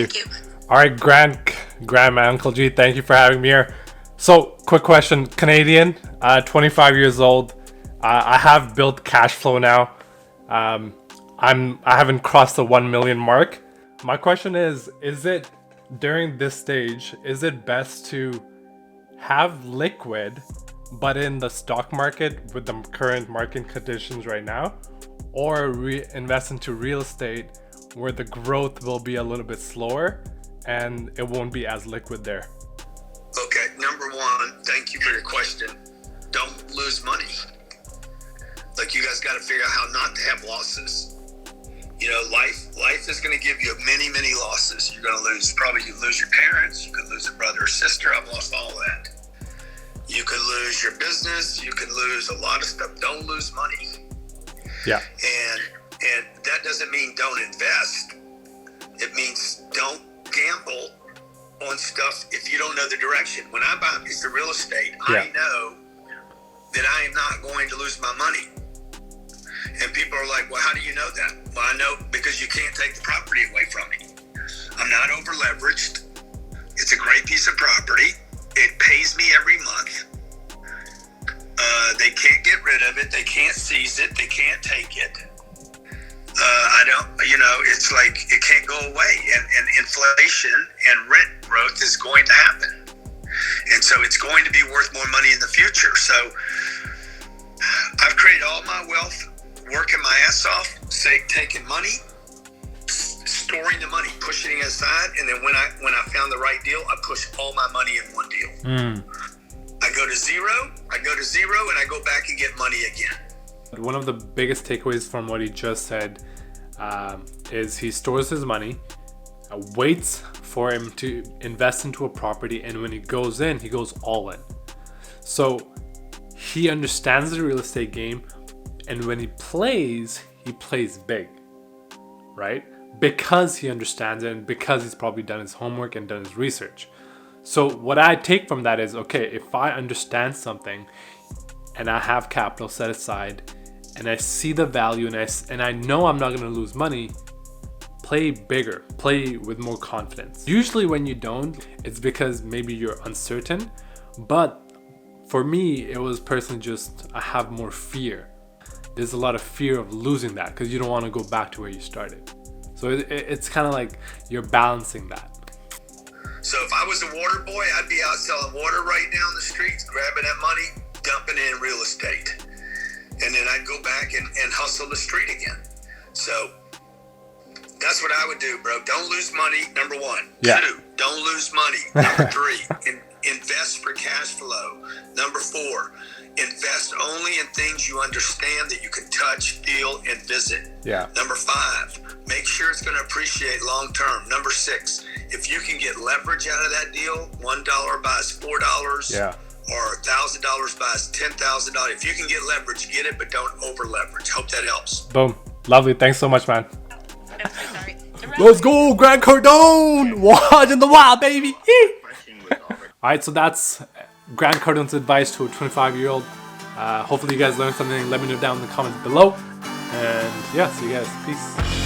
Thank you. All right, Grandma Uncle G, thank you for having me here. So, quick question: Canadian, 25 years old. I have built cash flow now. I haven't crossed the 1 million mark. My question is it during this stage, is it best to have liquid, but in the stock market with the current market conditions right now, or invest into real estate where the growth will be a little bit slower and it won't be as liquid there? Okay, number one, thank you for your question. Don't lose money. Like, you guys got to figure out how not to have losses. You know, life is going to give you many, many losses. You're going to lose, you lose your parents, you could lose a brother or sister. I've lost all of that. You could lose your business, you could lose a lot of stuff. Don't lose money. Yeah. And that doesn't mean don't invest. It means don't gamble on stuff if you don't know the direction. When I buy a piece of real estate, I know that I am not going to lose my money. And people are like, well, how do you know that? Well, I know because you can't take the property away from me. I'm not over leveraged. It's a great piece of property. It pays me every month. They can't get rid of it. They can't seize it. They can't take it. It's like it can't go away. And inflation and rent growth is going to happen. And so it's going to be worth more money in the future. So I've created all my wealth working my ass off, taking money, storing the money, pushing it aside, and then when I found the right deal, I push all my money in one deal. I go to zero, and I go back and get money again. One of the biggest takeaways from what he just said is he stores his money, waits for him to invest into a property, and when he goes in, he goes all in. So he understands the real estate game, and when he plays big, right? Because he understands it and because he's probably done his homework and done his research. So what I take from that is, okay, if I understand something and I have capital set aside and I see the value and I know I'm not going to lose money, play bigger, play with more confidence. Usually when you don't, it's because maybe you're uncertain. But for me, it was personally just, I have more fear. There's a lot of fear of losing that because you don't want to go back to where you started. So it's kind of like you're balancing that. So if I was a water boy, I'd be out selling water right down the streets, grabbing that money, dumping it in real estate. And then I'd go back and hustle the street again. So that's what I would do, bro. Don't lose money, number one. Yeah. 2, don't lose money. Number 3, invest for cash flow. Number 4, invest only in things you understand that you can touch, feel, and visit. Yeah. Number 5, make sure it's going to appreciate long term. Number 6, if you can get leverage out of that deal, $1 buys $4. Yeah. Or $1,000 buys $10,000. If you can get leverage, get it, but don't over leverage. Hope that helps. Boom. Lovely. Thanks so much, man. I'm so sorry. Let's go, Grant Cardone! Watch in the wild, baby! Alright, so that's Grant Cardone's advice to a 25-year-old. Hopefully you guys learned something. Let me know down in the comments below. And yeah, see you guys. Peace.